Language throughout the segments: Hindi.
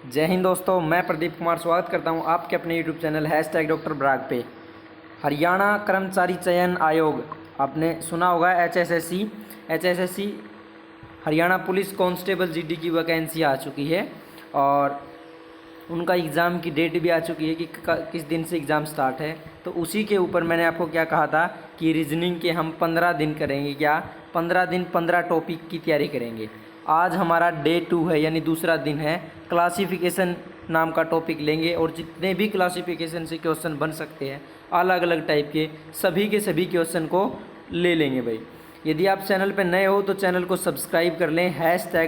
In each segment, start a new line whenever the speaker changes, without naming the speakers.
जय हिंद दोस्तों, मैं प्रदीप कुमार स्वागत करता हूं आपके अपने यूट्यूब चैनल #डॉक्टर ब्राग पे। हरियाणा कर्मचारी चयन आयोग, आपने सुना होगा HSSC Haryana police constable GD की वैकेंसी आ चुकी है और उनका एग्ज़ाम की डेट भी आ चुकी है कि किस दिन से एग्ज़ाम स्टार्ट है। तो उसी के ऊपर मैंने आपको क्या कहा था कि रीजनिंग के हम 15 दिन करेंगे, क्या 15 दिन 15 टॉपिक की तैयारी करेंगे। आज हमारा डे 2 है, यानी दूसरा दिन है। क्लासिफिकेशन नाम का टॉपिक लेंगे और जितने भी क्लासिफिकेशन से क्वेश्चन बन सकते हैं अलग अलग टाइप के सभी क्वेश्चन को ले लेंगे भाई। यदि आप चैनल पर नए हो तो चैनल को सब्सक्राइब कर लें,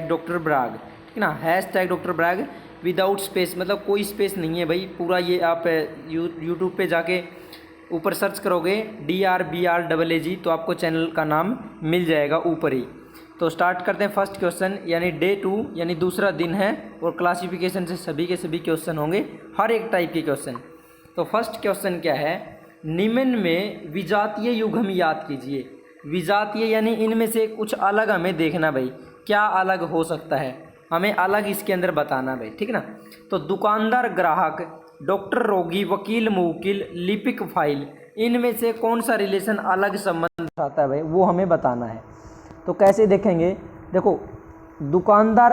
#डॉक्टर ब्राग, ठीक ना, #डॉक्टर ब्राग विदाउट स्पेस, मतलब कोई स्पेस नहीं है भाई। पूरा ये आप यूट्यूब पे जाके ऊपर सर्च करोगे DRBRAAG तो आपको चैनल का नाम मिल जाएगा ऊपर ही। तो स्टार्ट करते हैं फर्स्ट क्वेश्चन, यानी डे 2 यानी दूसरा दिन है और क्लासिफिकेशन से सभी के सभी क्वेश्चन होंगे, हर एक टाइप के क्वेश्चन। तो फर्स्ट क्वेश्चन क्या है, निम्न में विजातीय युग्म याद कीजिए। विजातीय यानी इनमें से कुछ अलग हमें देखना भाई, क्या अलग हो सकता है, हमें अलग इसके अंदर बताना भाई, ठीक ना। तो दुकानदार ग्राहक, डॉक्टर रोगी, वकील मुवकिल, लिपिक फाइल, इनमें से कौन सा रिलेशन अलग संबंध आता है भाई, वो हमें बताना है। तो कैसे देखेंगे, देखो दुकानदार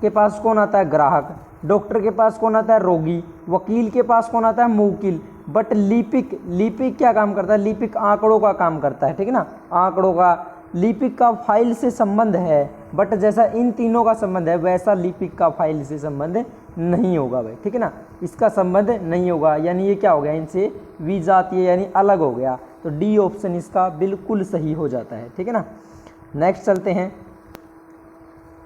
के पास कौन आता है, ग्राहक। डॉक्टर के पास कौन आता है, रोगी। वकील के पास कौन आता है, मुवकिल। बट लिपिक क्या काम करता है, लिपिक आंकड़ों का काम करता है, ठीक है ना, आंकड़ों का। लिपिक का फाइल से संबंध है, बट जैसा इन तीनों का संबंध है वैसा लिपिक का फाइल से संबंध नहीं होगा भाई, ठीक है ना, इसका संबंध नहीं होगा। यानी ये क्या हो गया, इनसे विजातीय यानी अलग हो गया। तो डी ऑप्शन इसका बिल्कुल सही हो जाता है, ठीक है ना। नेक्स्ट चलते हैं,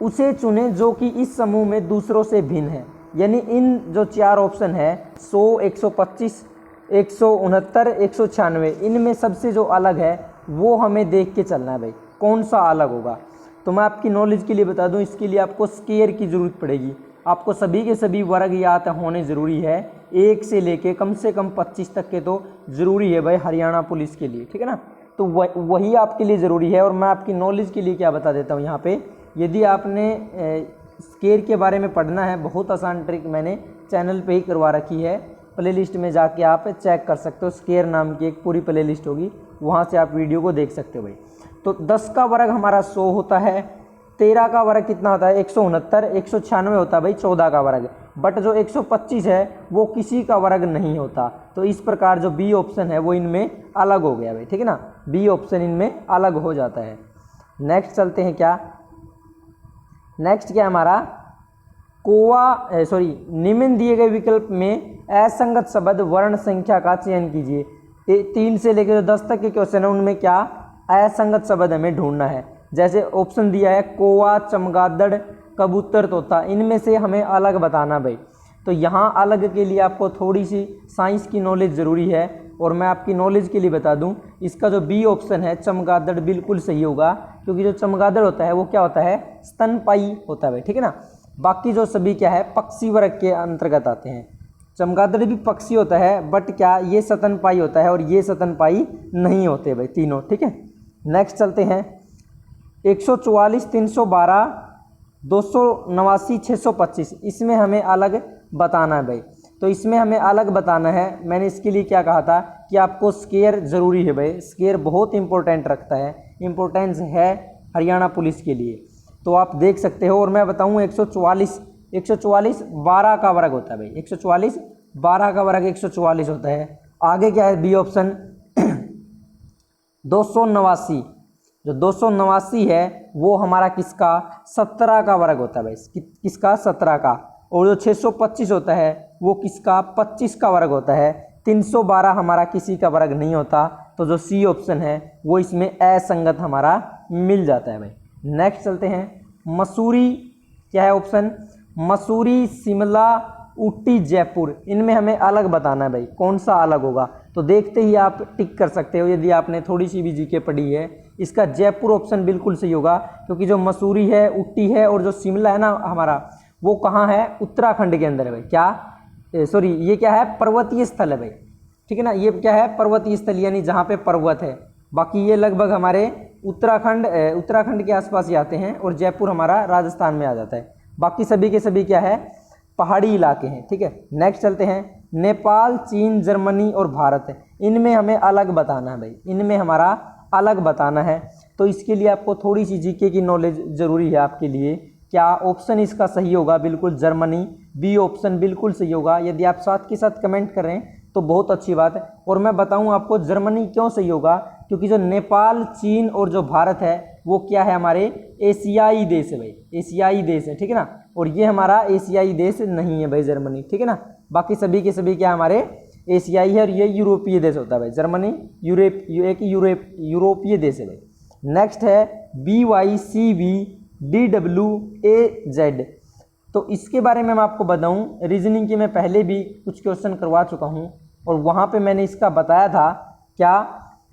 उसे चुने जो कि इस समूह में दूसरों से भिन्न है। यानी इन जो चार ऑप्शन है 100, 125, 169, 196, इनमें सबसे जो अलग है वो हमें देख के चलना है भाई, कौन सा अलग होगा। तो मैं आपकी नॉलेज के लिए बता दूं, इसके लिए आपको स्केयर की ज़रूरत पड़ेगी। आपको सभी के सभी वर्ग याद होने ज़रूरी है, 1 से लेके कम से कम 25 तक के तो ज़रूरी है भाई हरियाणा पुलिस के लिए, ठीक है ना। तो वही आपके लिए ज़रूरी है। और मैं आपकी नॉलेज के लिए क्या बता देता हूँ यहाँ पे, यदि आपने स्केयर के बारे में पढ़ना है, बहुत आसान ट्रिक मैंने चैनल पे ही करवा रखी है, प्लेलिस्ट में जाके आप चेक कर सकते हो। स्केयर नाम की एक पूरी प्लेलिस्ट होगी, वहाँ से आप वीडियो को देख सकते हो भाई। तो 10 का वर्ग हमारा 100 होता है, 13 का वर्ग कितना होता है, 169, 196 होता है भाई 14 का वर्ग। बट जो 125 है वो किसी का वर्ग नहीं होता। तो इस प्रकार जो बी ऑप्शन है वो इनमें अलग हो गया भाई, ठीक है ना, बी ऑप्शन इनमें अलग हो जाता है। नेक्स्ट चलते हैं, नेक्स्ट क्या हमारा निम्न दिए गए विकल्प में असंगत शब्द वर्ण संख्या का चयन कीजिए। 3 से लेकर 10 तक के क्वेश्चन है, उनमें क्या असंगत शब्द हमें ढूंढना है। जैसे ऑप्शन दिया है कौवा, चमगादड़, कबूतर, तोता, इनमें से हमें अलग बताना भाई। तो यहाँ अलग के लिए आपको थोड़ी सी साइंस की नॉलेज ज़रूरी है। और मैं आपकी नॉलेज के लिए बता दूं, इसका जो बी ऑप्शन है चमगादड़ बिल्कुल सही होगा, क्योंकि जो चमगादड़ होता है वो क्या होता है, स्तनपायी होता है भाई, ठीक है ना। बाकी जो सभी क्या है, पक्षी वर्ग के अंतर्गत आते हैं। चमगादड़ भी पक्षी होता है, बट क्या ये स्तनपायी होता है और ये स्तनपायी नहीं होते भाई तीनों, ठीक है। नेक्स्ट चलते हैं, 144, 312, 289, 625, इसमें हमें अलग बताना है भाई। तो इसमें हमें अलग बताना है। मैंने इसके लिए क्या कहा था कि आपको स्केयर ज़रूरी है भाई, स्केयर बहुत इंपॉर्टेंट रखता है, इम्पोर्टेंस है हरियाणा पुलिस के लिए। तो आप देख सकते हो। और मैं बताऊँ 144 12 का वर्ग होता है भाई, 144 12 का वर्ग 144 होता है। आगे क्या है, बी ऑप्शन 289, जो 289 है वो हमारा किसका, 17 का वर्ग होता है भाई, किसका, 17 का। और जो 625 होता है वो किसका, 25 का वर्ग होता है। 312 हमारा किसी का वर्ग नहीं होता। तो जो सी ऑप्शन है वो इसमें असंगत हमारा मिल जाता है भाई। नेक्स्ट चलते हैं, मसूरी क्या है ऑप्शन, मसूरी, शिमला, ऊटी, जयपुर, इनमें हमें अलग बताना है भाई, कौन सा अलग होगा। तो देखते ही आप टिक कर सकते हो यदि आपने थोड़ी सी भी जीके पढ़ी है। इसका जयपुर ऑप्शन बिल्कुल सही होगा, क्योंकि जो मसूरी है, ऊटी है और जो शिमला है ना हमारा, वो कहाँ है, उत्तराखंड के अंदर है भाई। ये क्या है, पर्वतीय स्थल है भाई, ठीक है ना, ये क्या है, पर्वतीय स्थल, यानी जहाँ पे पर्वत है। बाकी ये लगभग हमारे उत्तराखंड के आसपास ही आते हैं और जयपुर हमारा राजस्थान में आ जाता है। बाकी सभी के सभी क्या है, पहाड़ी इलाके हैं, ठीक है। नेक्स्ट चलते हैं, नेपाल, चीन, जर्मनी और भारत है, इनमें हमें अलग बताना है भाई, इनमें हमारा अलग बताना है। तो इसके लिए आपको थोड़ी सी जीके की नॉलेज ज़रूरी है आपके लिए। क्या ऑप्शन इसका सही होगा? बिल्कुल जर्मनी, बी ऑप्शन बिल्कुल सही होगा। यदि आप साथ के साथ कमेंट कर रहे हैं तो बहुत अच्छी बात है। और मैं बताऊं आपको जर्मनी क्यों सही होगा, क्योंकि जो नेपाल, चीन और जो भारत है वो क्या है, हमारे एशियाई देश है भाई, एशियाई देश है, ठीक है ना। और ये हमारा एशियाई देश नहीं है भाई जर्मनी, ठीक है ना। बाकी सभी के सभी क्या हमारे एशियाई है, और ये यूरोपीय देश होता है भाई जर्मनी, यूरोपीय देश है भाई। नेक्स्ट है BYCVDWAZ। तो इसके बारे में मैं आपको बताऊं, रीजनिंग के मैं पहले भी कुछ क्वेश्चन करवा चुका हूं और वहां पे मैंने इसका बताया था। क्या,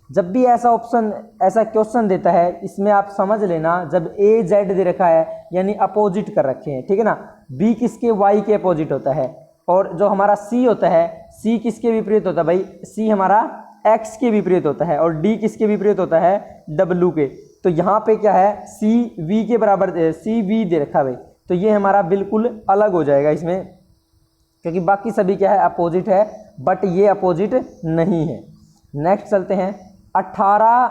जब भी ऐसा क्वेश्चन देता है, इसमें आप समझ लेना, जब AZ दे रखा है यानी अपोजिट कर रखे हैं, ठीक है ना। B किसके, Y के अपोजिट होता है, और जो हमारा C होता है, C किसके विपरीत होता है भाई, C हमारा X के विपरीत होता है, और D किसके विपरीत होता है, W के। तो यहाँ पे क्या है, CV के बराबर CV दे रखा है भाई, तो ये हमारा बिल्कुल अलग हो जाएगा इसमें, क्योंकि बाकी सभी क्या है, अपोजिट है, बट ये अपोजिट नहीं है। नेक्स्ट चलते हैं, 18,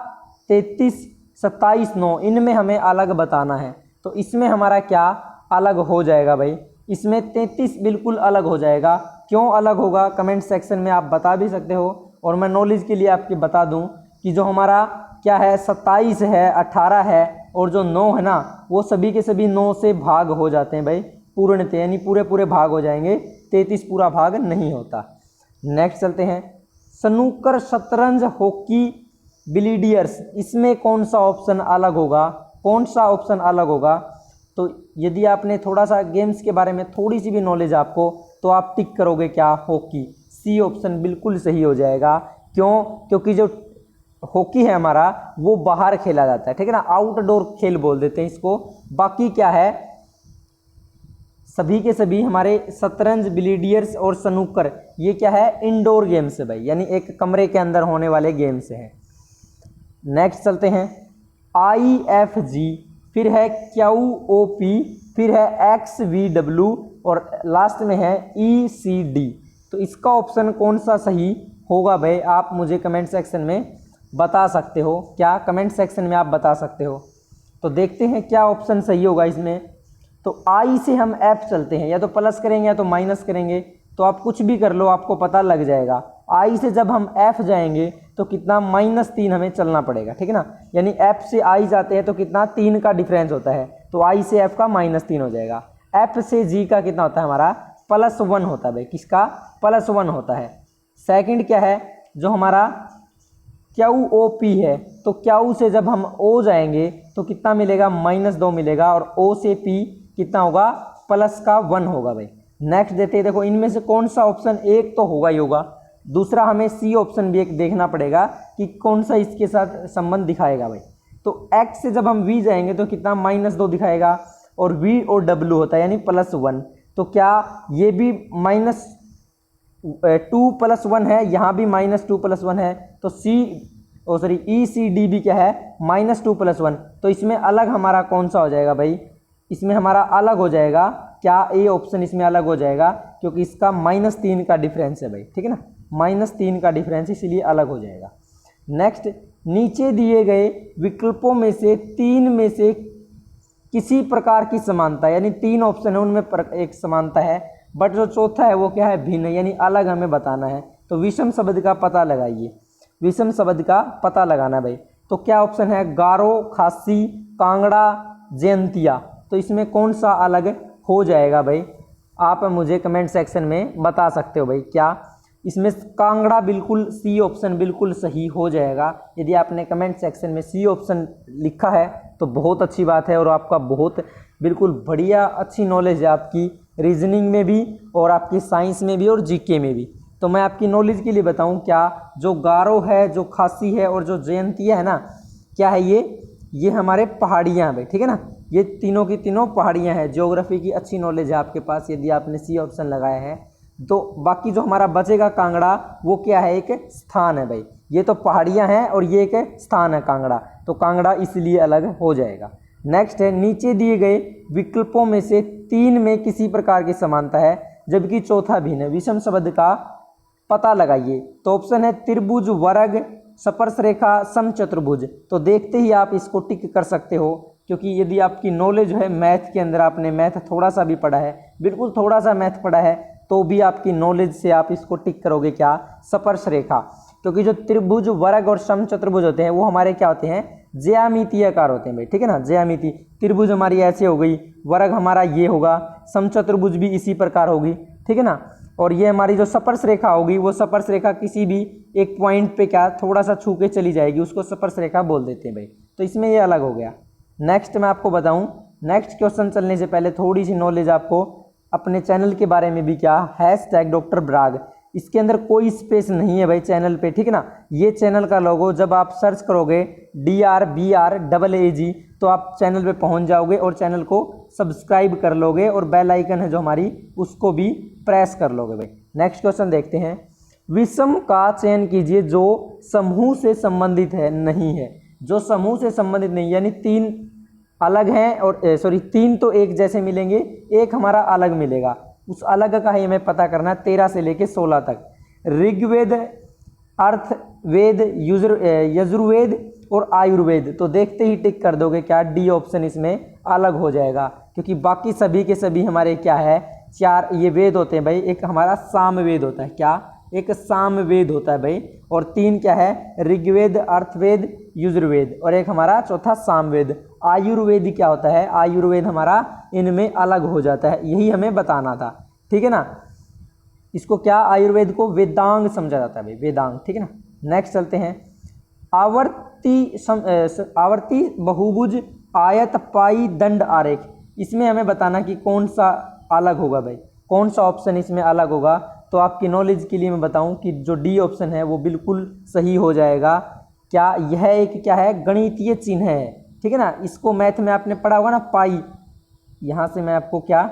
33, 27, 9, इनमें हमें अलग बताना है। तो इसमें हमारा क्या अलग हो जाएगा भाई, इसमें 33 बिल्कुल अलग हो जाएगा। क्यों अलग होगा, कमेंट सेक्शन में आप बता भी सकते हो। और मैं नॉलेज के लिए आपके बता दूं कि जो हमारा क्या है, 27 है, 18 है, और जो 9 है ना, वो सभी के सभी 9 से भाग हो जाते हैं भाई पूर्णतः, यानी पूरे भाग हो जाएंगे, 33 पूरा भाग नहीं होता। नेक्स्ट चलते हैं, स्नूकर, शतरंज, हॉकी, बिलियर्ड्स, इसमें कौन सा ऑप्शन अलग होगा, कौन सा ऑप्शन अलग होगा। तो यदि आपने थोड़ा सा गेम्स के बारे में थोड़ी सी भी नॉलेज आपको, तो आप टिक करोगे क्या, हॉकी, C ऑप्शन बिल्कुल सही हो जाएगा। क्यों, क्योंकि जो हॉकी है हमारा वो बाहर खेला जाता है, ठीक है ना, आउटडोर खेल बोल देते हैं इसको। बाकी क्या है, सभी के सभी हमारे शतरंज, बिलियर्ड्स और स्नूकर, ये क्या है, इंडोर गेम्स है भाई, यानी एक कमरे के अंदर होने वाले गेम्स हैं। नेक्स्ट चलते हैं, IFG, फिर है QOP, फिर है XVW और लास्ट में है ECD। तो इसका ऑप्शन कौन सा सही होगा भाई, आप मुझे कमेंट सेक्शन में बता सकते हो। क्या, कमेंट सेक्शन में आप बता सकते हो। तो देखते हैं क्या ऑप्शन सही होगा इसमें। तो I से हम F चलते हैं, या तो प्लस करेंगे या तो माइनस करेंगे, तो आप कुछ भी कर लो, आपको पता लग जाएगा। I से जब हम F जाएंगे तो कितना, -3 हमें चलना पड़ेगा, ठीक है ना। यानी F से I जाते हैं तो कितना, 3 का डिफरेंस होता है, तो I से F का -3 हो जाएगा। F से G का कितना होता है हमारा, +1 होता है भाई, किसका, +1 होता है। सेकंड क्या है, जो हमारा QOP है, तो Q से जब हम O जाएंगे तो कितना मिलेगा, -2 मिलेगा, और O से P कितना होगा, +1 होगा भाई। नेक्स्ट देते हैं, देखो इनमें से कौन सा ऑप्शन एक तो होगा ही होगा, दूसरा हमें C ऑप्शन भी एक देखना पड़ेगा कि कौन सा इसके साथ संबंध दिखाएगा भाई। तो X से जब हम V जाएंगे तो कितना, -2 दिखाएगा, और V और W होता है यानी +1। तो क्या ये भी -2 + 1 है, यहाँ भी -2 + 1 है, तो ECD भी क्या है, -2 + 1। तो इसमें अलग हमारा कौन सा हो जाएगा भाई, इसमें हमारा अलग हो जाएगा क्या, A ऑप्शन इसमें अलग हो जाएगा, क्योंकि इसका -3 का डिफरेंस है भाई, ठीक है ना, -3 का डिफरेंस, इसीलिए अलग हो जाएगा। नेक्स्ट, नीचे दिए गए विकल्पों में से 3 में से किसी प्रकार की समानता, यानी 3 ऑप्शन है उनमें एक समानता है, बट जो चौथा है वो क्या है, भिन्न, यानी अलग हमें बताना है। तो विषम शब्द का पता लगाइए, विषम शब्द का पता लगाना भाई। तो क्या ऑप्शन है, गारो, खासी, कांगड़ा, जयंतिया। तो इसमें कौन सा अलग हो जाएगा भाई, आप मुझे कमेंट सेक्शन में बता सकते हो भाई। क्या इसमें कांगड़ा बिल्कुल C ऑप्शन बिल्कुल सही हो जाएगा। यदि आपने कमेंट सेक्शन में C ऑप्शन लिखा है तो बहुत अच्छी बात है, और आपका बहुत बिल्कुल बढ़िया अच्छी नॉलेज है आपकी रीजनिंग में भी, और आपकी साइंस में भी, और GK में भी। तो मैं आपकी नॉलेज के लिए बताऊं, क्या जो गारो है, जो खासी है, और जो जयंतिया है ना, क्या है ये हमारे पहाड़ियाँ हैं भाई, ठीक है ना, ये तीनों की तीनों पहाड़ियाँ हैं। ज्योग्राफी की अच्छी नॉलेज है आपके पास यदि आपने C ऑप्शन लगाया है। तो बाकी जो हमारा बचेगा कांगड़ा, वो क्या है, एक स्थान है भाई, ये तो पहाड़ियाँ हैं और ये एक स्थान है कांगड़ा, तो कांगड़ा इसलिए अलग हो जाएगा। नेक्स्ट है नीचे दिए गए विकल्पों में से 3 में किसी प्रकार की समानता है जबकि चौथा भिन्न है, विषम शब्द का पता लगाइए। तो ऑप्शन है त्रिभुज, वर्ग, स्पर्शरेखा, समचतुर्भुज। तो देखते ही आप इसको टिक कर सकते हो, क्योंकि यदि आपकी नॉलेज है मैथ के अंदर, आपने मैथ थोड़ा सा भी पढ़ा है, बिल्कुल थोड़ा सा मैथ पढ़ा है, तो भी आपकी नॉलेज से आप इसको टिक करोगे क्या, स्पर्शरेखा। क्योंकि जो त्रिभुज, वर्ग और समचतुर्भुज होते हैं वो हमारे क्या होते हैं, ज्यामितीय आकार होते हैं भाई, ठीक है ना। ज्यामिति, त्रिभुज हमारी ऐसे हो गई, वर्ग हमारा ये होगा, समचतुर्भुज भी इसी प्रकार होगी, ठीक है ना। और ये हमारी जो स्पर्श रेखा होगी वो स्पर्श रेखा किसी भी एक पॉइंट पे क्या थोड़ा सा छू के चली जाएगी, उसको स्पर्श रेखा बोल देते हैं भाई। तो इसमें ये अलग हो गया। नेक्स्ट मैं आपको बताऊं, नेक्स्ट क्वेश्चन चलने से पहले थोड़ी सी नॉलेज आपको अपने चैनल के बारे में भी क्या, #डॉक्टर ब्राग, इसके अंदर कोई स्पेस नहीं है भाई चैनल पे, ठीक है ना। ये चैनल का लोगो जब आप सर्च करोगे DRBRAAG तो आप चैनल पे पहुंच जाओगे और चैनल को सब्सक्राइब कर लोगे और बेल आइकन है जो हमारी उसको भी प्रेस कर लोगे भाई। नेक्स्ट क्वेश्चन देखते हैं, विषम का चयन कीजिए जो समूह से संबंधित है नहीं है। जो समूह से संबंधित नहीं यानी 3 अलग हैं और 3 तो एक जैसे मिलेंगे, एक हमारा अलग मिलेगा, उस अलग का ही हमें पता करना है 13 से लेके 16 तक। ऋग्वेद, अर्थवेद, यजुर्वेद और आयुर्वेद। तो देखते ही टिक कर दोगे क्या, डी ऑप्शन इसमें अलग हो जाएगा, क्योंकि बाकी सभी के सभी हमारे क्या है, 4 ये वेद होते हैं भाई। एक हमारा सामवेद होता है, क्या, एक सामवेद होता है भाई, और 3 क्या है, ऋग्वेद, अर्थवेद, यजुर्वेद, और एक हमारा चौथा सामवेद। आयुर्वेद क्या होता है, आयुर्वेद हमारा इनमें अलग हो जाता है, यही हमें बताना था, ठीक है ना। इसको क्या, आयुर्वेद को वेदांग समझा जाता है भाई, वेदांग, ठीक है ना। नेक्स्ट चलते हैं, आवर्ती बहुभुज, आयत, पाई, दंड, आरेख। इसमें हमें बताना कि कौन सा अलग होगा भाई, कौन सा ऑप्शन इसमें अलग होगा। तो आपकी नॉलेज के लिए मैं बताऊं कि जो डी ऑप्शन है वो बिल्कुल सही हो जाएगा। क्या, यह एक क्या है, गणितीय चिन्ह है, ठीक है ना। इसको मैथ में आपने पढ़ा होगा ना, पाई। यहाँ से मैं आपको क्या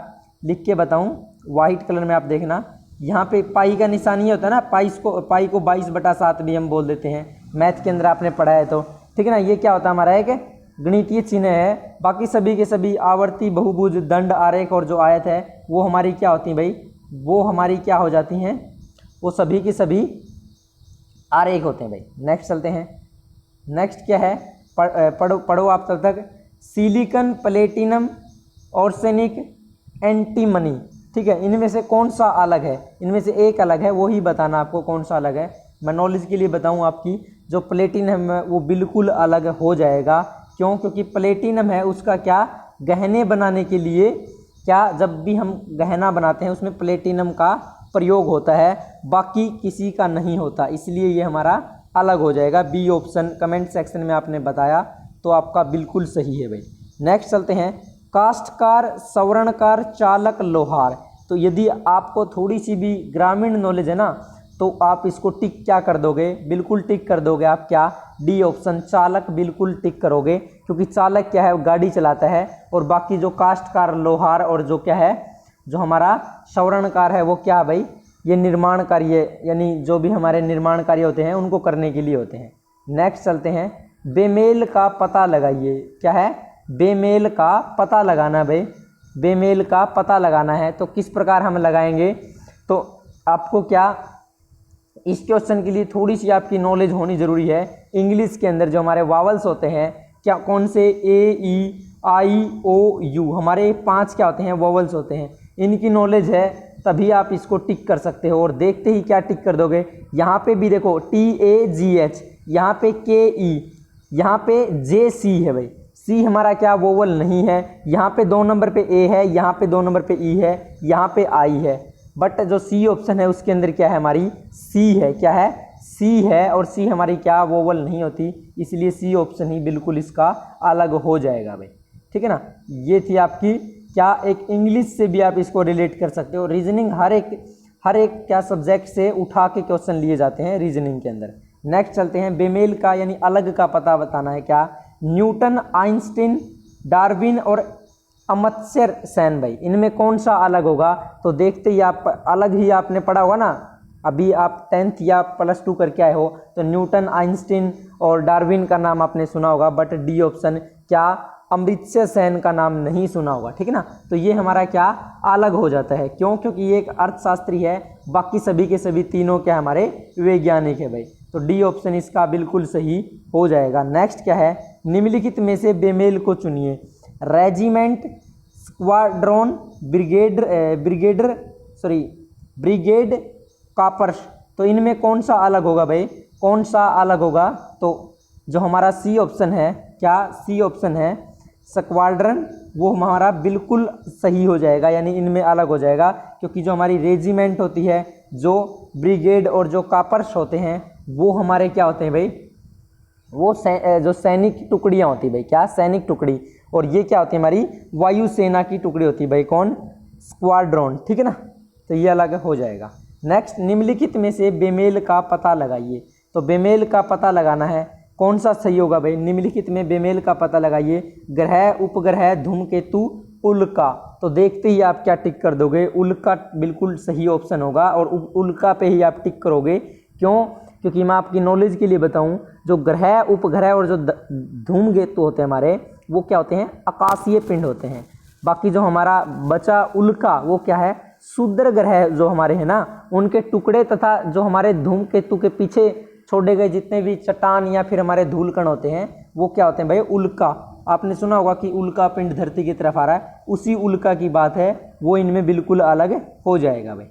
लिख के बताऊं, वाइट कलर में आप देखना, यहाँ पे पाई का निशान ये होता है ना, पाई को 22/7 भी हम बोल देते हैं, मैथ के अंदर आपने पढ़ा है तो, ठीक है ना। ये क्या होता है हमारा, एक गणितीय चिन्ह है। बाकी सभी के सभी आवर्ती, बहुभुज, दंड, आरेख और जो आयत है वो हमारी क्या होती है भाई, वो हमारी क्या हो जाती हैं, वो सभी के सभी आरेख होते हैं भाई। नेक्स्ट चलते हैं, नेक्स्ट क्या है, पढ़ो आप तब तक। सिलिकॉन, प्लेटिनम, ऑर्सेनिक, एंटीमनी, ठीक है, इनमें से कौन सा अलग है, इनमें से एक अलग है, वो ही बताना आपको कौन सा अलग है। मैं नॉलेज के लिए बताऊं आपकी, जो प्लेटिनम है वो बिल्कुल अलग हो जाएगा। क्यों, क्योंकि प्लेटिनम है उसका क्या, गहने बनाने के लिए क्या, जब भी हम गहना बनाते हैं उसमें प्लेटिनम का प्रयोग होता है, बाकी किसी का नहीं होता, इसलिए ये हमारा अलग हो जाएगा। बी ऑप्शन कमेंट सेक्शन में आपने बताया तो आपका बिल्कुल सही है भाई। नेक्स्ट चलते हैं, काश्तकार, सवर्णकार, चालक, लोहार। तो यदि आपको थोड़ी सी भी ग्रामीण नॉलेज है ना तो आप इसको टिक क्या कर दोगे, बिल्कुल टिक कर दोगे आप क्या, डी ऑप्शन चालक बिल्कुल टिक करोगे, क्योंकि चालक क्या है, गाड़ी चलाता है, और बाकी जो काश्तकार, लोहार और जो क्या है, जो हमारा सवर्णकार है वो क्या है भाई, ये निर्माण कार्य, यानी जो भी हमारे निर्माण कार्य होते हैं उनको करने के लिए होते हैं। नेक्स्ट चलते हैं, बेमेल का पता लगाइए। क्या है, बेमेल का पता लगाना भाई, बेमेल का पता लगाना है। तो किस प्रकार हम लगाएंगे, तो आपको क्या, इस क्वेश्चन के लिए थोड़ी सी आपकी नॉलेज होनी ज़रूरी है। इंग्लिश के अंदर जो हमारे वावल्स होते हैं, क्या कौन से, ए, ई, आई, ओ, यू, हमारे 5 क्या होते हैं, वावल्स होते हैं, इनकी नॉलेज है तभी आप इसको टिक कर सकते हो। और देखते ही क्या टिक कर दोगे, यहाँ पे भी देखो TAGH, यहाँ पे KE, यहाँ पे JC है भाई, C हमारा क्या, वोवल नहीं है, यहाँ पे 2 नंबर पे A है, यहाँ पे 2 नंबर पे E है, यहाँ पे I है, बट जो C ऑप्शन है उसके अंदर क्या है, हमारी C है। क्या है, C है, और C हमारी क्या, वोवल नहीं होती, इसलिए C ऑप्शन ही बिल्कुल इसका अलग हो जाएगा भाई, ठीक है ना। ये थी आपकी क्या, एक इंग्लिश से भी आप इसको रिलेट कर सकते हो। रीजनिंग हर एक क्या सब्जेक्ट से उठा के क्वेश्चन लिए जाते हैं रीजनिंग के अंदर। नेक्स्ट चलते हैं, बेमेल का यानी अलग का पता बताना है। क्या, न्यूटन, आइंस्टीन, डार्विन और अमर्त्य सेन भाई, इनमें कौन सा अलग होगा। तो देखते ही आप अलग ही आपने पढ़ा होगा ना, अभी आप 10th या +2 करके आए हो तो न्यूटन, आइंस्टीन और डार्विन का नाम आपने सुना होगा, बट डी ऑप्शन क्या, अमृत्य सेन का नाम नहीं सुना होगा, ठीक है ना। तो ये हमारा क्या अलग हो जाता है, क्यों? क्योंकि ये एक अर्थशास्त्री है, बाकी सभी के सभी तीनों क्या हमारे वैज्ञानिक है भाई। तो डी ऑप्शन इसका बिल्कुल सही हो जाएगा। नेक्स्ट क्या है, निम्नलिखित में से बेमेल को चुनिए। Regiment, squadron, brigade, corps. तो इनमें कौन सा अलग होगा भाई, कौन सा अलग होगा? तो जो हमारा सी ऑप्शन है, क्या सी ऑप्शन है स्क्वाड्रन, वो हमारा बिल्कुल सही हो जाएगा, यानी इनमें अलग हो जाएगा। क्योंकि जो हमारी रेजिमेंट होती है, जो ब्रिगेड और जो कॉर्प्स होते हैं, वो हमारे क्या होते हैं भाई, वो जो सैनिक टुकड़ियाँ होती है भाई, क्या सैनिक टुकड़ी। और ये क्या होती है हमारी वायुसेना की टुकड़ी होती है भाई, कौन? स्क्वाड्रॉन, ठीक है ना। तो ये अलग हो जाएगा। नेक्स्ट, निम्नलिखित में से बेमेल का पता लगाइए। तो बेमेल का पता लगाना है, कौन सा सही होगा भाई? निम्नलिखित में बेमेल का पता लगाइए। ग्रह, उपग्रह, धूमकेतु, उल्का। तो देखते ही आप क्या टिक कर दोगे, उल्का बिल्कुल सही ऑप्शन होगा और उल्का पे ही आप टिक करोगे। क्यों? क्योंकि मैं आपकी नॉलेज के लिए बताऊं, जो ग्रह, उपग्रह और जो धूमकेतु होते हैं हमारे, वो क्या होते हैं? आकाशीय पिंड होते हैं। बाकी जो हमारा बचा उल्का, वो क्या है? क्षुद्र ग्रह जो हमारे हैं ना, उनके टुकड़े, तथा जो हमारे धूमकेतु के पीछे छोड़े गए जितने भी चट्टान या फिर हमारे धूलकण होते हैं, वो क्या होते हैं भाई? उल्का। आपने सुना होगा कि उल्का पिंड धरती की तरफ आ रहा है, उसी उल्का की बात है, वो इनमें बिल्कुल अलग हो जाएगा भाई।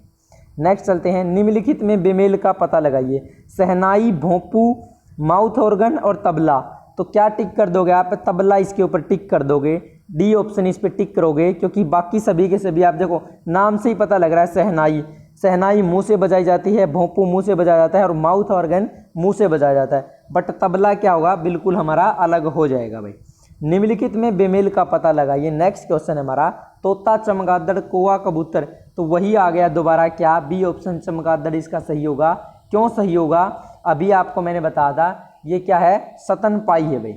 नेक्स्ट चलते हैं, निम्नलिखित में बेमेल का पता लगाइए। शहनाई, भोंपू, माउथ ऑर्गन और तबला। तो क्या टिक कर दोगे आप? तबला इसके ऊपर टिक कर दोगे, डी ऑप्शन इस पर टिक करोगे। क्योंकि बाकी सभी के सभी आप देखो, नाम से ही पता लग रहा है, शहनाई, शहनाई मुंह से बजाई जाती है, भोंपू मुंह से बजाया जाता है और माउथ ऑर्गन मुंह से बजाया जाता है। बट तबला क्या होगा? बिल्कुल हमारा अलग हो जाएगा भाई। निम्नलिखित में बेमेल का पता लगाइए। नेक्स्ट क्वेश्चन है हमारा, तोता, चमगादड़, कौवा, कबूतर। तो वही आ गया दोबारा, क्या? बी ऑप्शन चमगादड़ इसका सही होगा। क्यों सही होगा? अभी आपको मैंने बताया था, ये क्या है? स्तनपायी है भाई।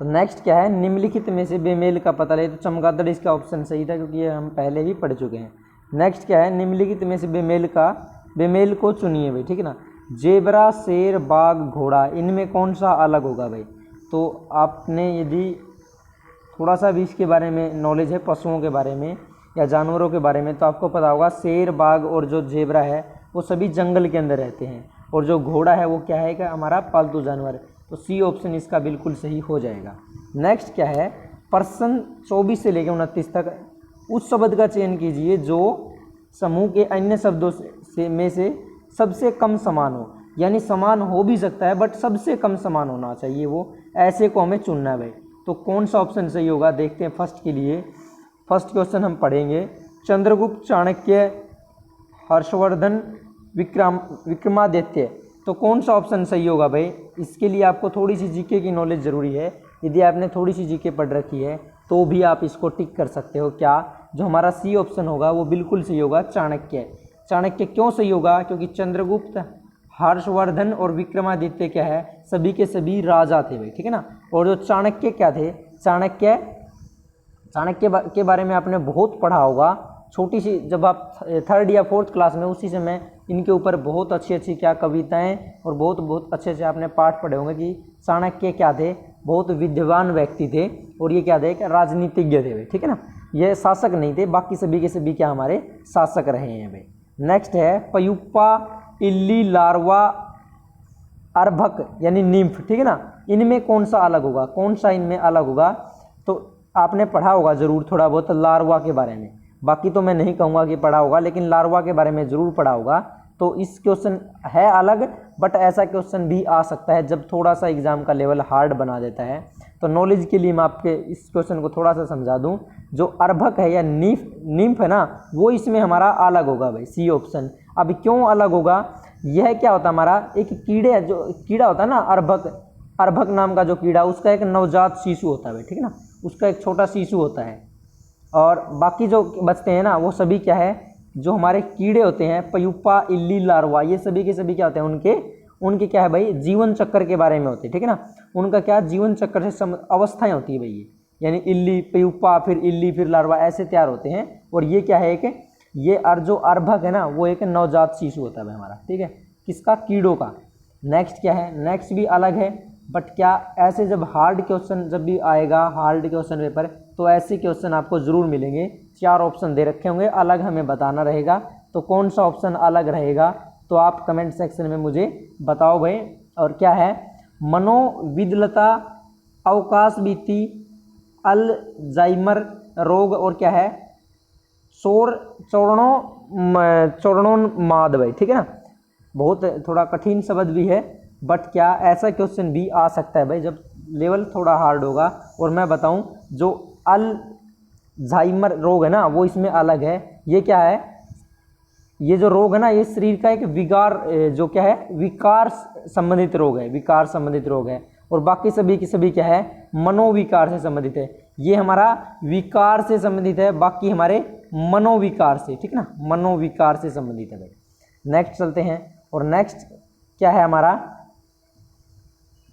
तो नेक्स्ट क्या है, निम्नलिखित में से बेमेल का पता लगे। तो चमगादड़ इसका ऑप्शन सही था, क्योंकि ये हम पहले ही पढ़ चुके हैं। नेक्स्ट क्या है, निम्नलिखित में से बेमेल को चुनिए भाई, ठीक है ना। जेबरा, शेर, बाघ, घोड़ा, इनमें कौन सा अलग होगा भाई? तो आपने यदि थोड़ा सा भी इसके बारे में नॉलेज है, पशुओं के बारे में या जानवरों के बारे में, तो आपको पता होगा शेर, बाघ और जो जेबरा है, वो सभी जंगल के अंदर रहते हैं। और जो घोड़ा है, वो क्या है? क्या हमारा पालतू जानवर है। तो सी ऑप्शन इसका बिल्कुल सही हो जाएगा। नेक्स्ट क्या है, प्रश्न 24 से लेकर 29 तक उस शब्द का चयन कीजिए जो समूह के अन्य शब्दों में से सबसे कम समान हो। यानी समान हो भी सकता है, बट सबसे कम समान होना चाहिए, वो ऐसे को हमें चुनना है भाई। तो कौन सा ऑप्शन सही होगा, देखते हैं। फर्स्ट के लिए फर्स्ट क्वेश्चन हम पढ़ेंगे, चंद्रगुप्त, चाणक्य, हर्षवर्धन, विक्रमादित्य। तो कौन सा ऑप्शन सही होगा भाई? इसके लिए आपको थोड़ी सी जीके की नॉलेज ज़रूरी है। यदि आपने थोड़ी सी जीके पढ़ रखी है तो भी आप इसको टिक कर सकते हो। क्या? जो हमारा सी ऑप्शन होगा वो बिल्कुल सही होगा, चाणक्य। चाणक्य क्यों सही होगा? क्योंकि चंद्रगुप्त, हर्षवर्धन और विक्रमादित्य क्या है? सभी के सभी राजा थे भाई, ठीक है ना। और जो चाणक्य क्या थे? चाणक्य के बारे में आपने बहुत पढ़ा होगा, छोटी सी, जब आप 3rd या 4th क्लास में, उसी समय इनके ऊपर बहुत अच्छी अच्छी क्या कविताएं और बहुत अच्छे से आपने पाठ पढ़े होंगे कि चाणक्य क्या थे? बहुत विद्वान व्यक्ति थे। और ये क्या थे? राजनीतिज्ञ थे भाई, ठीक है ना। ये शासक नहीं थे, बाकी सभी के सभी क्या हमारे शासक रहे हैं भाई। नेक्स्ट है पयुप्पा, इल्ली, लार्वा, अर्भक यानी निम्फ, ठीक है ना। इनमें कौन सा अलग होगा? कौन सा इनमें अलग होगा? तो आपने पढ़ा होगा ज़रूर थोड़ा बहुत लार्वा के बारे में, बाकी तो मैं नहीं कहूँगा कि पढ़ा होगा, लेकिन लार्वा के बारे में ज़रूर पढ़ा होगा। तो इस क्वेश्चन है अलग, बट ऐसा क्वेश्चन भी आ सकता है जब थोड़ा सा एग्ज़ाम का लेवल हार्ड बना देता है। तो नॉलेज के लिए मैं आपके इस क्वेश्चन को थोड़ा सा समझा दूं, जो अर्भक है या निम्फ है ना, वो इसमें हमारा अलग होगा भाई, सी ऑप्शन। अब क्यों अलग होगा? यह क्या होता है हमारा, एक कीड़े, जो कीड़ा होता है ना अर्भक नाम का जो कीड़ा, उसका एक नवजात शिशु होता है भाई, ठीक है ना। उसका एक छोटा शिशु होता है। और बाकी जो बचते हैं ना, वो सभी क्या है, जो हमारे कीड़े होते हैं, पयुप्पा, इल्ली, लार्वा, ये सभी के सभी क्या होते हैं, उनके क्या है भाई, जीवन चक्र के बारे में होते हैं, ठीक है ना। उनका क्या जीवन चक्र से अवस्थाएं होती है भाई, ये यानी इल्ली, पयुप्पा, फिर इल्ली, फिर लार्वा, ऐसे तैयार होते हैं। और ये क्या है, कि ये जो अर्भक है ना, वो एक नवजात शिशु होता है भाई हमारा, ठीक है, किसका? कीड़ों का। नेक्स्ट क्या है? नेक्स्ट भी अलग है, बट क्या ऐसे जब हार्ड क्वेश्चन जब भी आएगा हार्ड क्वेश्चन पेपर, तो ऐसे क्वेश्चन आपको ज़रूर मिलेंगे। 4 ऑप्शन दे रखे होंगे, अलग हमें बताना रहेगा। तो कौन सा ऑप्शन अलग रहेगा तो आप कमेंट सेक्शन में मुझे बताओ भाई। और क्या है, मनोविदलता, अवकाश बीती, अल्जाइमर रोग, और क्या है, चौड़नोन्माद भाई। ठीक है ना, बहुत थोड़ा कठिन शब्द भी है, बट क्या ऐसा क्वेश्चन भी आ सकता है भाई जब लेवल थोड़ा हार्ड होगा। और मैं बताऊं जो अल्जाइमर रोग है ना वो इसमें अलग है। ये क्या है, ये जो रोग है ना ये शरीर का एक विकार, जो क्या है, विकार संबंधित रोग है, विकार संबंधित रोग है। और बाकी सभी की सभी क्या है, मनोविकार से संबंधित है। ये हमारा विकार से संबंधित है, बाकी हमारे मनोविकार से, ठीक ना, मनोविकार से संबंधित है भाई। नेक्स्ट चलते हैं। और नेक्स्ट क्या है हमारा,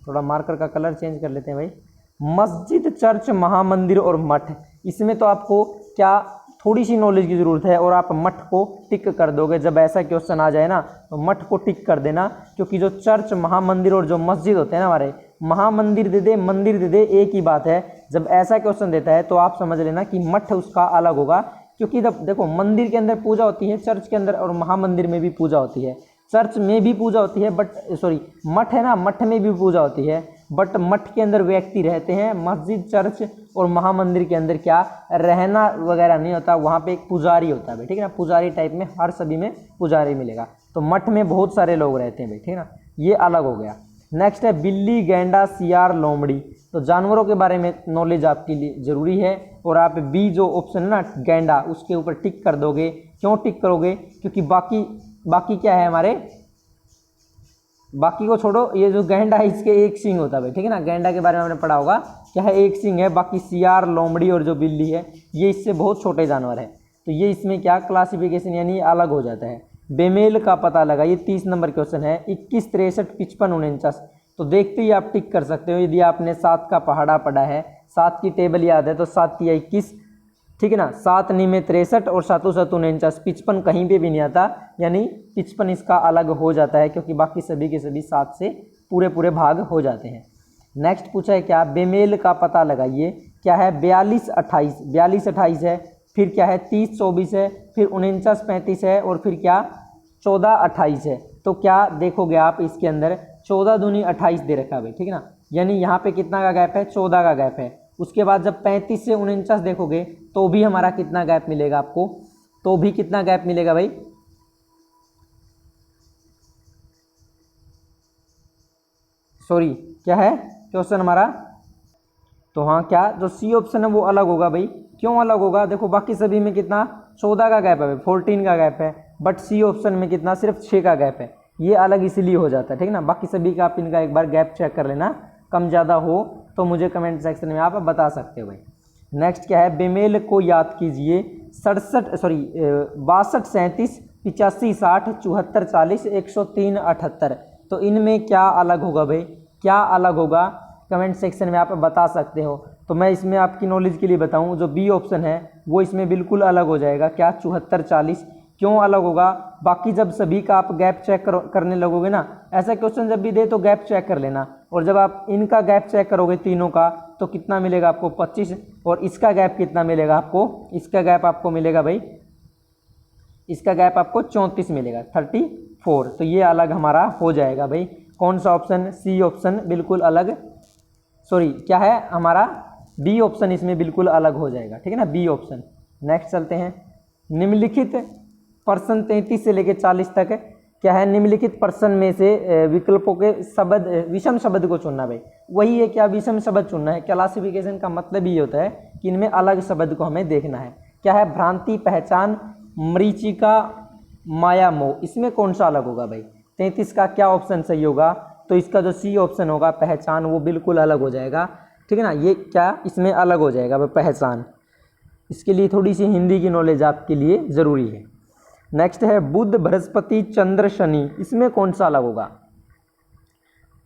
थोड़ा मार्कर का कलर चेंज कर लेते हैं भाई। मस्जिद, चर्च, महामंदिर और मठ। इसमें तो आपको क्या थोड़ी सी नॉलेज की ज़रूरत है और आप मठ को टिक कर दोगे। जब ऐसा क्वेश्चन आ जाए ना तो मठ को टिक कर देना, क्योंकि जो चर्च, महामंदिर और जो मस्जिद होते हैं ना हमारे, महामंदिर दे दे मंदिर दे दे एक ही बात है। जब ऐसा क्वेश्चन देता है तो आप समझ लेना कि मठ उसका अलग होगा, क्योंकि जब देखो मंदिर के अंदर पूजा होती है, चर्च के अंदर और महामंदिर में भी पूजा होती है, चर्च में भी पूजा होती है, बट सॉरी मठ है ना, मठ में भी पूजा होती है, बट मठ के अंदर व्यक्ति रहते हैं। मस्जिद, चर्च और महामंदिर के अंदर क्या रहना वगैरह नहीं होता, वहाँ पे एक पुजारी होता है भाई। ठीक है ना, पुजारी टाइप में हर सभी में पुजारी मिलेगा। तो मठ में बहुत सारे लोग रहते हैं भाई। ठीक है ना, ये अलग हो गया। नेक्स्ट है बिल्ली, गैंडा, सियार, लोमड़ी। तो जानवरों के बारे में नॉलेज आपके लिए ज़रूरी है। और आप बी जो ऑप्शन है ना गैंडा, उसके ऊपर टिक कर दोगे। क्यों टिक करोगे, क्योंकि बाकी क्या है हमारे, बाकी को छोड़ो, ये जो गैंडा है इसके एक सींग होता है भाई। ठीक है ना, गैंडा के बारे में आपने पढ़ा होगा, क्या है, एक सींग है। बाकी सियार, लोमड़ी और जो बिल्ली है ये इससे बहुत छोटे जानवर है। तो ये इसमें क्या क्लासिफिकेशन यानी अलग हो जाता है। बेमेल का पता लगा, ये 30 नंबर क्वेश्चन है। 21, 63, 55, 49। तो देखते ही आप टिक कर सकते हो। यदि आपने 7 का पहाड़ा पढ़ा है, 7 की टेबल याद है, तो 7 तिया 21, ठीक है ना, 7 नीमे 63 और 7 7 49, 55 कहीं पे भी नहीं आता, यानी 55 इसका अलग हो जाता है, क्योंकि बाकी सभी के सभी 7 से पूरे भाग हो जाते हैं। नेक्स्ट पूछा है क्या, बेमेल का पता लगाइए। क्या है, 42, 28, 42, 28 है, फिर क्या है 30, 24 है, फिर 49, 35 है, और फिर क्या 14, 28 है। तो क्या देखोगे आप इसके अंदर 14 दूनी 28 दे रखा है भाई। ठीक है ना, यानी यहाँ पे कितना का गैप है, 14 का गैप है। उसके बाद जब 35 से 49 देखोगे तो भी हमारा कितना गैप मिलेगा आपको, तो भी कितना गैप मिलेगा भाई, सॉरी क्या है क्वेश्चन हमारा, तो हाँ क्या जो सी ऑप्शन है वो अलग होगा भाई। क्यों अलग होगा, देखो बाकी सभी में कितना 14 का गैप है, 14 का गैप है, बट सी ऑप्शन में कितना सिर्फ 6 का गैप है। ये अलग इसलिए हो जाता है। ठीक है ना, बाकी सभी का आप इनका एक बार गैप चेक कर लेना, कम ज़्यादा हो तो मुझे कमेंट सेक्शन में आप बता सकते हो भाई। नेक्स्ट क्या है, बेमेल को याद कीजिए। 62, 37, 85, 60, 74, 40, 103, 78। तो इनमें क्या अलग होगा भाई, क्या अलग होगा कमेंट सेक्शन में आप बता सकते हो। तो मैं इसमें आपकी नॉलेज के लिए बताऊं, जो बी ऑप्शन है वो इसमें बिल्कुल अलग हो जाएगा। क्या 74, 40 क्यों अलग होगा, बाकी जब सभी का आप गैप चेक करने लगोगे ना, ऐसा क्वेश्चन जब भी दे तो गैप चेक कर लेना, और जब आप इनका गैप चेक करोगे तीनों का तो कितना मिलेगा आपको 25, और इसका गैप कितना मिलेगा आपको, इसका गैप आपको मिलेगा भाई, इसका गैप आपको 34 मिलेगा, 34। तो ये अलग हमारा हो जाएगा भाई। कौन सा ऑप्शन, सी ऑप्शन बिल्कुल अलग, सॉरी क्या है हमारा बी ऑप्शन इसमें बिल्कुल अलग हो जाएगा। ठीक है ना, बी ऑप्शन। नेक्स्ट चलते हैं, निम्नलिखित प्रश्न 33 से लेकर 40 तक क्या है, निम्नलिखित प्रश्न में से विकल्पों के शब्द, विषम शब्द को चुनना भाई। वही है क्या, विषम शब्द चुनना है। क्लासिफिकेशन का मतलब ये होता है कि इनमें अलग शब्द को हमें देखना है। क्या है, भ्रांति, पहचान, मरीचिका, माया, मोह। इसमें कौन सा अलग होगा भाई, 33 का क्या ऑप्शन सही होगा, तो इसका जो सी ऑप्शन होगा पहचान, वो बिल्कुल अलग हो जाएगा। ठीक है ना, ये क्या इसमें अलग हो जाएगा भाई पहचान। इसके लिए थोड़ी सी हिंदी की नॉलेज आपके लिए ज़रूरी है। नेक्स्ट है बुध, बृहस्पति, चंद्र, शनि। इसमें कौन सा अलग होगा,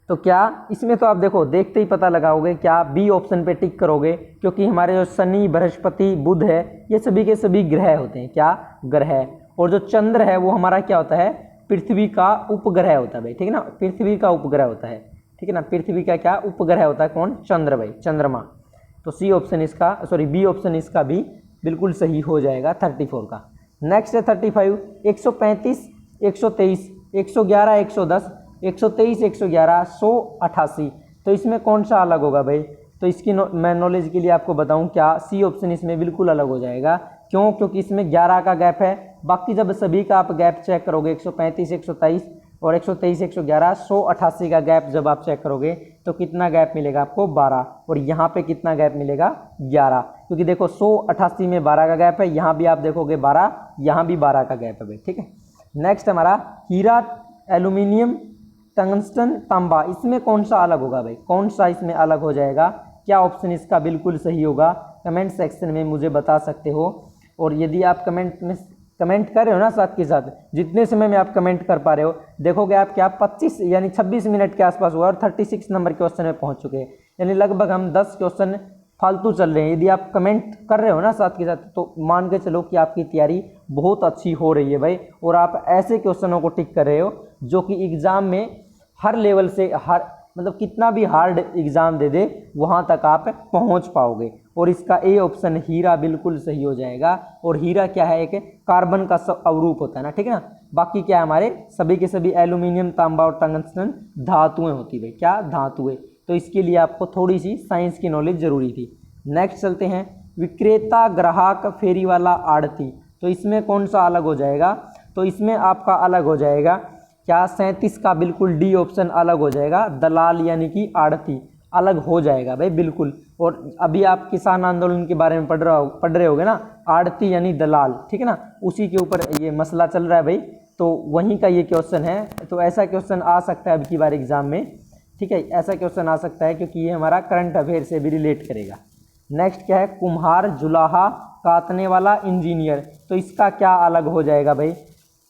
तो क्या इसमें तो आप देखो देखते ही पता लगाओगे, क्या बी ऑप्शन पे टिक करोगे, क्योंकि हमारे जो शनि, बृहस्पति, बुध है ये सभी के सभी ग्रह होते हैं। क्या ग्रह, और जो चंद्र है वो हमारा क्या होता है, पृथ्वी का उपग्रह होता है भाई। ठीक है ना, पृथ्वी का उपग्रह होता है। ठीक ठीक है ना। पृथ्वी का क्या उपग्रह होता है, कौन, चंद्र भाई, चंद्रमा। तो सी ऑप्शन इसका, सॉरी बी ऑप्शन इसका भी बिल्कुल सही हो जाएगा 34 का। नेक्स्ट है 35, 135, 123, 111, 110, 123, 111, 188। तो इसमें कौन सा अलग होगा भाई? तो इसकी मैं नॉलेज के लिए आपको बताऊं, क्या सी ऑप्शन इसमें बिल्कुल अलग हो जाएगा। क्यों? क्योंकि इसमें 11 का गैप है। बाकी जब सभी का आप गैप चेक करोगे 135, 123 और 123, 111, 188 का गैप जब आप चेक करोगे तो कितना गैप मिलेगा आपको? 12। और यहाँ पे कितना गैप मिलेगा? 11। क्योंकि देखो 188 में 12 का गैप है, यहाँ भी आप देखोगे 12, यहाँ भी 12 का गैप है भाई, ठीक है। नेक्स्ट हमारा हीरा, एल्यूमिनियम, टंगस्टन, तांबा, इसमें कौन सा अलग होगा भाई? कौन सा इसमें अलग हो जाएगा? क्या ऑप्शन इसका बिल्कुल सही होगा? कमेंट सेक्शन में मुझे बता सकते हो। और यदि आप कमेंट कर रहे हो ना साथ के साथ, जितने समय में आप कमेंट कर पा रहे हो, देखोगे आप क्या 25 यानी 26 मिनट के आसपास हुआ और 36 नंबर क्वेश्चन में पहुंच चुके हैं। यानी लगभग हम 10 क्वेश्चन फालतू चल रहे हैं। यदि आप कमेंट कर रहे हो ना साथ के साथ, तो मान के चलो कि आपकी तैयारी बहुत अच्छी हो रही है भाई। और आप ऐसे क्वेश्चनों को टिक कर रहे हो जो कि एग्ज़ाम में हर लेवल से, हर मतलब कितना भी हार्ड एग्ज़ाम दे दे वहाँ तक आप पहुँच पाओगे। और इसका ए ऑप्शन हीरा बिल्कुल सही हो जाएगा। और हीरा क्या है? एक कार्बन का अवरूप होता है ना, ठीक है ना। बाकी क्या है? हमारे सभी के सभी एल्यूमिनियम, तांबा और टंगस्टन धातुएं होती भाई, क्या? धातुएं। तो इसके लिए आपको थोड़ी सी साइंस की नॉलेज जरूरी थी। नेक्स्ट चलते हैं, विक्रेता, ग्राहक, फेरी वाला, आड़ती। तो इसमें कौन सा अलग हो जाएगा? तो इसमें आपका अलग हो जाएगा क्या? 37 का बिल्कुल डी ऑप्शन अलग हो जाएगा। दलाल यानी कि आड़ती अलग हो जाएगा भाई, बिल्कुल। और अभी आप किसान आंदोलन के बारे में पढ़ रहे होगे ना, आड़ती यानी दलाल, ठीक है ना। उसी के ऊपर ये मसला चल रहा है भाई, तो वहीं का ये क्वेश्चन है। तो ऐसा क्वेश्चन आ सकता है अब की बार एग्जाम में, ठीक है। ऐसा क्वेश्चन आ सकता है क्योंकि ये हमारा करंट अफेयर से भी रिलेट करेगा। नेक्स्ट क्या है? कुम्हार, जुलाहा, काटने वाला, इंजीनियर। तो इसका क्या अलग हो जाएगा भाई?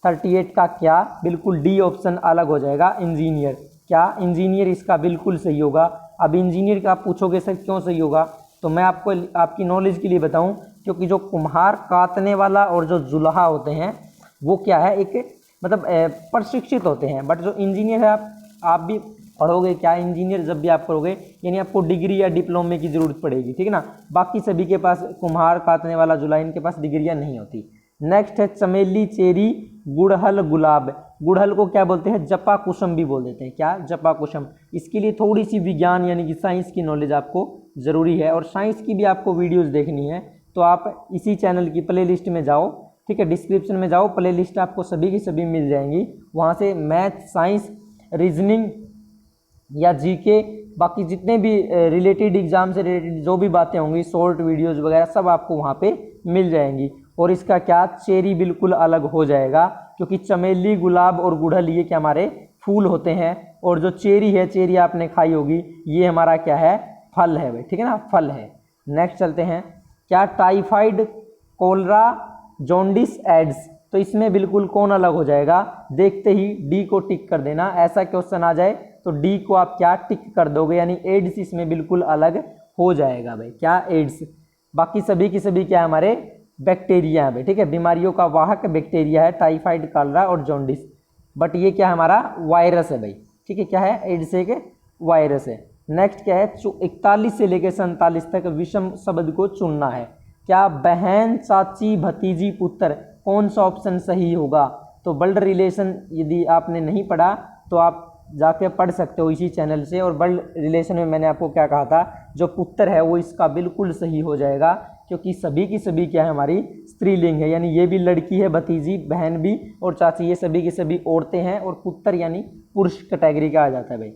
38 का क्या? बिल्कुल डी ऑप्शन अलग हो जाएगा, इंजीनियर। क्या? इंजीनियर इसका बिल्कुल सही होगा। अब इंजीनियर का आप पूछोगे सर क्यों सही होगा, तो मैं आपको आपकी नॉलेज के लिए बताऊं, क्योंकि जो कुम्हार, काटने वाला और जो जुलाहा होते हैं वो क्या है, एक मतलब प्रशिक्षित होते हैं। बट जो इंजीनियर है आप भी पढ़ोगे क्या? इंजीनियर जब भी आप करोगे यानी आपको डिग्री या डिप्लोमे की ज़रूरत पड़ेगी, ठीक है ना। बाकी सभी के पास, कुम्हार, काटने वाला, जुलाहा, इनके पास डिग्रियाँ नहीं होती। नेक्स्ट है चमेली, चेरी, गुड़हल, गुलाब। गुड़हल को क्या बोलते हैं? जपा कुसुम भी बोल देते हैं, क्या? जपा कुसुम। इसके लिए थोड़ी सी विज्ञान यानी कि साइंस की नॉलेज आपको ज़रूरी है। और साइंस की भी आपको वीडियोस देखनी है तो आप इसी चैनल की प्लेलिस्ट में जाओ, ठीक है। डिस्क्रिप्शन में जाओ, प्लेलिस्ट आपको सभी की सभी मिल जाएंगी। वहाँ से मैथ, साइंस, रीजनिंग या जीके, बाकी जितने भी रिलेटेड एग्जाम से रिलेटेड जो भी बातें होंगी, शॉर्ट वीडियोज़ वगैरह सब आपको वहाँ पे मिल जाएंगी। और इसका क्या? चेरी बिल्कुल अलग हो जाएगा, क्योंकि चमेली, गुलाब और गुड़हल ये क्या हमारे फूल होते हैं। और जो चेरी है, चेरी आपने खाई होगी, ये हमारा क्या है? फल है भाई, ठीक है ना, फल है। नेक्स्ट चलते हैं, क्या? Typhoid, cholera, jaundice, AIDS. तो इसमें बिल्कुल कौन अलग हो जाएगा? देखते ही डी को टिक कर देना। ऐसा क्वेश्चन आ जाए तो डी को आप क्या टिक कर दोगे, यानी एड्स इसमें बिल्कुल अलग हो जाएगा भाई, क्या? एड्स। बाकी सभी की सभी क्या हमारे बैक्टीरिया है भाई, ठीक है। बीमारियों का वाहक बैक्टीरिया है, टाइफाइड, कॉलरा और जॉन्डिस। बट ये क्या हमारा? वायरस है भाई, ठीक है। क्या है? एड्स एक वायरस है। नेक्स्ट क्या है? 41 से लेकर 47 तक विषम शब्द को चुनना है। क्या? बहन, चाची, भतीजी, पुत्र। कौन सा ऑप्शन सही होगा? तो ब्लड रिलेशन यदि आपने नहीं पढ़ा तो आप जाके पढ़ सकते हो इसी चैनल से। और ब्लड रिलेशन में मैंने आपको क्या कहा था, जो पुत्र है वो इसका बिल्कुल सही हो जाएगा, क्योंकि सभी की सभी क्या है? हमारी स्त्रीलिंग है, यानी ये भी लड़की है, भतीजी, बहन भी और चाची, ये सभी की सभी औरतें हैं। और पुत्र यानी पुरुष कैटेगरी का आ जाता है भाई।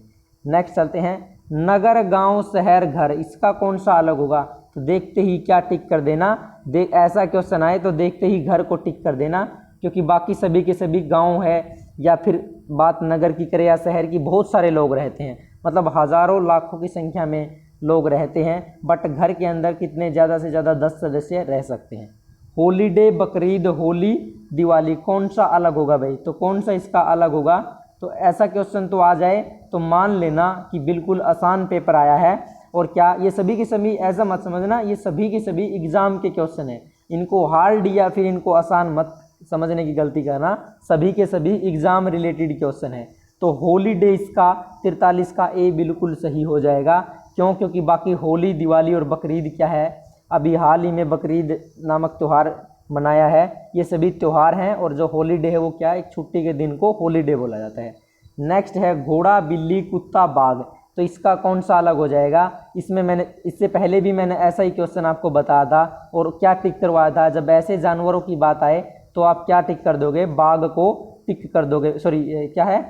नेक्स्ट चलते हैं, नगर, गांव, शहर, घर। इसका कौन सा अलग होगा? तो देखते ही क्या टिक कर देना, ऐसा क्वेश्चन आए तो देखते ही घर को टिक कर देना, क्योंकि बाकी सभी के सभी गांव है, या फिर बात नगर की करें या शहर की, बहुत सारे लोग रहते हैं, मतलब हज़ारों लाखों की संख्या में लोग रहते हैं। बट घर के अंदर कितने? ज़्यादा से ज़्यादा 10 सदस्य रह सकते हैं। हॉलीडे, बकरीद, होली, दिवाली, कौन सा अलग होगा भाई? तो कौन सा इसका अलग होगा? तो ऐसा क्वेश्चन तो आ जाए तो मान लेना कि बिल्कुल आसान पेपर आया है। और क्या ये सभी के सभी, ऐसा मत समझना ये सभी के सभी एग्जाम के क्वेश्चन है, इनको हार्ड या फिर इनको आसान मत समझने की गलती करना, सभी के सभी एग्जाम रिलेटेड क्वेश्चन है। तो हॉलीडे इसका 43 का ए बिल्कुल सही हो जाएगा। क्यों? क्योंकि बाकी होली, दिवाली और बकरीद क्या है, अभी हाल ही में बकरीद नामक त्यौहार मनाया है। ये सभी त्यौहार हैं और जो हॉलीडे है वो क्या है, एक छुट्टी के दिन को हॉलीडे बोला जाता है। नेक्स्ट है घोड़ा, बिल्ली, कुत्ता, बाघ। तो इसका कौन सा अलग हो जाएगा? इसमें मैंने इससे पहले भी मैंने ऐसा ही क्वेश्चन आपको बताया था और क्या टिक करवाया था। जब ऐसे जानवरों की बात आए तो आप क्या टिक कर दोगे? बाघ को टिक कर दोगे। सॉरी, क्या है,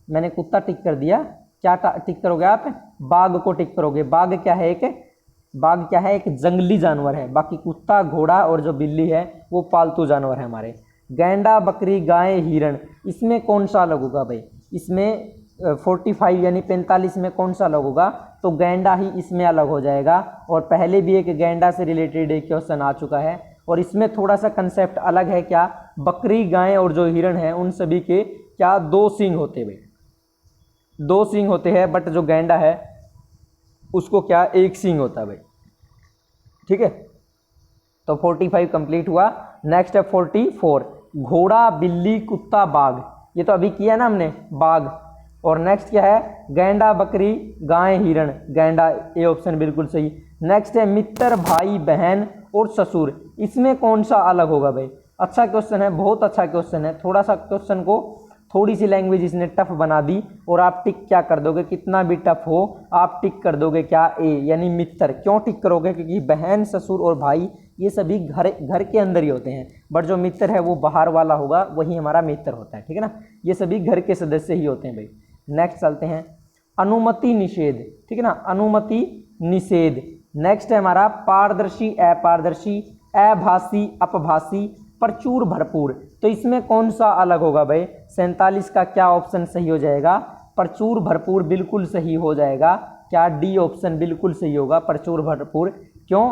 मैंने कुत्ता टिक कर दिया, क्या टिक करोगे आप? बाघ को टिक करोगे। बाघ क्या है? एक जंगली जानवर है। बाकी कुत्ता, घोड़ा और जो बिल्ली है वो पालतू जानवर है हमारे। गैंडा, बकरी, गाय, हिरण, इसमें कौन सा अलग होगा भाई? इसमें 45 यानी 45 में कौन सा अलग होगा? तो गैंडा ही इसमें अलग हो जाएगा। और पहले भी एक गैंडा से रिलेटेड एक क्वेश्चन आ चुका है और इसमें थोड़ा सा कंसेप्ट अलग है। क्या? बकरी, गाय और जो हिरण है उन सभी के क्या 2 सींग होते हैं? 2 सींग होते हैं, बट जो गैंडा है उसको क्या 1 सींग होता है भाई। ठीक है, तो 45 कंप्लीट हुआ। नेक्स्ट है 44, घोड़ा, बिल्ली, कुत्ता, बाघ। ये तो अभी किया ना हमने, बाघ। और नेक्स्ट क्या है? गैंडा, बकरी, गाय, हिरण। गैंडा, ए ऑप्शन बिल्कुल सही। नेक्स्ट है मित्र, भाई, बहन और ससुर। इसमें कौन सा अलग होगा भाई? अच्छा क्वेश्चन है, बहुत अच्छा क्वेश्चन है। थोड़ा सा क्वेश्चन को थोड़ी सी लैंग्वेज इसने टफ बना दी और आप टिक क्या कर दोगे? कितना भी टफ हो आप टिक कर दोगे क्या? ए यानी मित्र। क्यों टिक करोगे? क्योंकि बहन, ससुर और भाई ये सभी घर के अंदर ही होते हैं, बट जो मित्र है वो बाहर वाला होगा, वही हमारा मित्र होता है। ठीक है ना, ये सभी घर के सदस्य ही होते हैं भाई। नेक्स्ट चलते हैं, अनुमति, निषेध। ठीक है ना, अनुमति, निषेध। नेक्स्ट है हमारा पारदर्शी, अपारदर्शी, अभाषी, अपभाषी, प्रचुर, भरपूर। तो इसमें कौन सा अलग होगा भाई? 47 का क्या ऑप्शन सही हो जाएगा? प्रचुर, भरपूर बिल्कुल सही हो जाएगा। क्या? डी ऑप्शन बिल्कुल सही होगा, प्रचुर, भरपूर। क्यों?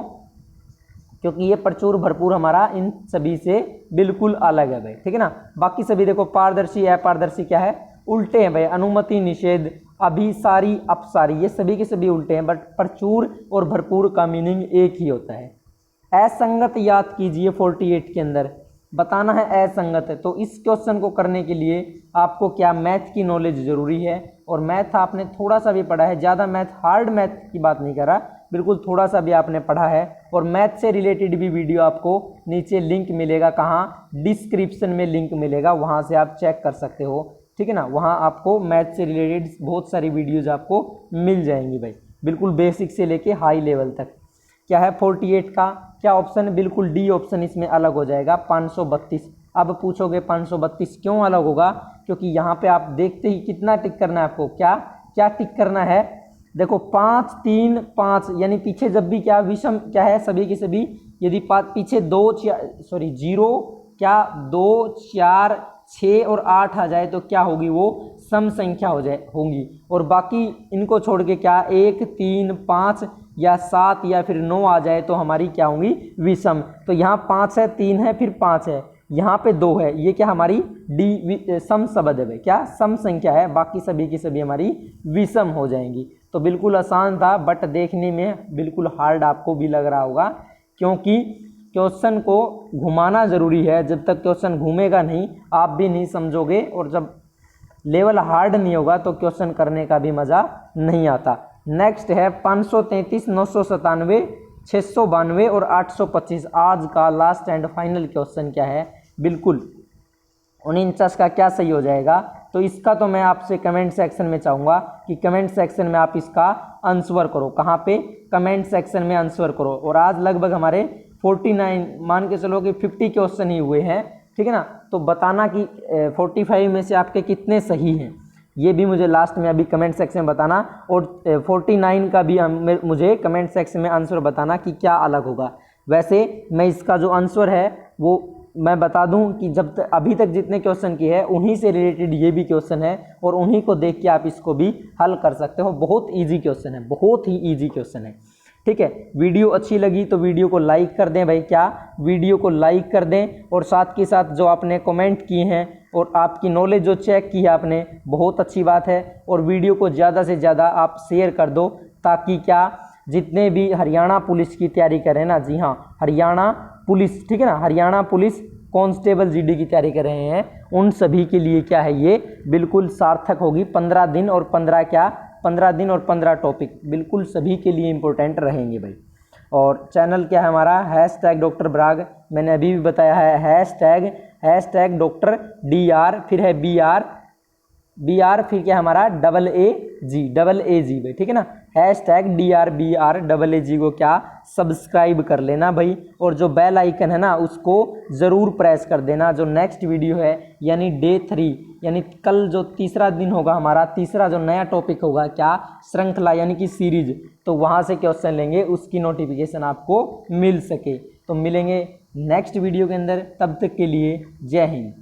क्योंकि ये प्रचुर, भरपूर हमारा इन सभी से बिल्कुल अलग है भाई। ठीक है ना, बाकी सभी देखो पारदर्शी, अपारदर्शी क्या है, उल्टे हैं भाई। अनुमति, निषेध, अभिसारी, अपसारी, ये सभी के सभी उल्टे हैं, बट प्रचुर और भरपूर का मीनिंग एक ही होता है। असंगत याद कीजिए 48 के अंदर बताना है असंगत है। तो इस क्वेश्चन को करने के लिए आपको क्या मैथ की नॉलेज ज़रूरी है, और मैथ आपने थोड़ा सा भी पढ़ा है, ज़्यादा मैथ, हार्ड मैथ की बात नहीं कर रहा, बिल्कुल थोड़ा सा भी आपने पढ़ा है। और मैथ से रिलेटेड भी वीडियो आपको नीचे लिंक मिलेगा, कहाँ? डिस्क्रिप्शन में लिंक मिलेगा, वहाँ से आप चेक कर सकते हो। ठीक है ना, वहाँ आपको मैथ से रिलेटेड बहुत सारी वीडियोज़ आपको मिल जाएंगी भाई, बिल्कुल बेसिक से लेके हाई लेवल तक। क्या है 48 का क्या ऑप्शन? बिल्कुल डी ऑप्शन इसमें अलग हो जाएगा, 532। अब पूछोगे 532 क्यों अलग होगा? क्योंकि यहाँ पे आप देखते ही कितना टिक करना है आपको, क्या क्या टिक करना है? देखो 5 3 5, यानी पीछे जब भी क्या विषम क्या है सभी के सभी, यदि पीछे 0 क्या 2 4 6 और 8 आ जाए तो क्या होगी? वो सम संख्या होंगी। और बाकी इनको छोड़ के क्या 1 3 5 या 7 या फिर 9 आ जाए तो हमारी क्या होंगी? विषम। तो यहाँ 5 है, 3 है, फिर 5 है, यहाँ पे 2 है, ये क्या हमारी डी सम शब्द है भाई, क्या सम संख्या है, बाकी सभी की सभी हमारी विषम हो जाएंगी। तो बिल्कुल आसान था, बट देखने में बिल्कुल हार्ड आपको भी लग रहा होगा, क्योंकि क्वेश्चन को घुमाना ज़रूरी है। जब तक क्वेश्चन घूमेगा नहीं आप भी नहीं समझोगे, और जब लेवल हार्ड नहीं होगा तो क्वेश्चन करने का भी मज़ा नहीं आता। नेक्स्ट है 533, 997, 692 और 825। आज का लास्ट एंड फाइनल क्वेश्चन क्या है? बिल्कुल 49 का क्या सही हो जाएगा? तो इसका तो मैं आपसे कमेंट सेक्शन में चाहूँगा कि कमेंट सेक्शन में आप इसका आंसर करो। कहाँ पे? कमेंट सेक्शन में आंसर करो। और आज लगभग हमारे 49 मान के चलो कि 50 क्वेश्चन ही हुए हैं। ठीक है ना, तो बताना कि 45 में से आपके कितने सही हैं, ये भी मुझे लास्ट में अभी कमेंट सेक्शन में बताना। और 49 का भी मुझे कमेंट सेक्शन में आंसर बताना कि क्या अलग होगा। वैसे मैं इसका जो आंसर है वो मैं बता दूं कि जब तक अभी तक जितने क्वेश्चन किए हैं उन्हीं से रिलेटेड ये भी क्वेश्चन है, और उन्हीं को देख के आप इसको भी हल कर सकते हो। बहुत ईजी क्वेश्चन है, बहुत ही ईजी क्वेश्चन है। ठीक है, वीडियो अच्छी लगी तो वीडियो को लाइक कर दें भाई, क्या वीडियो को लाइक कर दें। और साथ के साथ जो आपने कमेंट किए हैं और आपकी नॉलेज जो चेक की है आपने, बहुत अच्छी बात है। और वीडियो को ज़्यादा से ज़्यादा आप शेयर कर दो, ताकि क्या जितने भी हरियाणा पुलिस की तैयारी करें ना, जी हाँ हरियाणा पुलिस, ठीक है ना, हरियाणा पुलिस कांस्टेबल जीडी की तैयारी कर रहे हैं उन सभी के लिए क्या है ये बिल्कुल सार्थक होगी। 15 दिन और 15 क्या 15 दिन और 15 टॉपिक बिल्कुल सभी के लिए इम्पोर्टेंट रहेंगे भाई। और चैनल क्या है हमारा हैशटैग डॉक्टर ब्राग, मैंने अभी भी बताया है हैशटैग डॉक्टर DR फिर है BR फिर क्या हमारा AA G भाई, ठीक है ना। हैशटैग DRBRAAG को क्या सब्सक्राइब कर लेना भाई। और जो बेल आइकन है ना उसको ज़रूर प्रेस कर देना। जो नेक्स्ट वीडियो है यानी डे 3 यानी कल जो तीसरा दिन होगा हमारा, तीसरा जो नया टॉपिक होगा क्या श्रृंखला यानी कि सीरीज, तो वहाँ से क्वेश्चन लेंगे, उसकी नोटिफिकेशन आपको मिल सके। तो मिलेंगे नेक्स्ट वीडियो के अंदर, तब तक के लिए जय हिंद।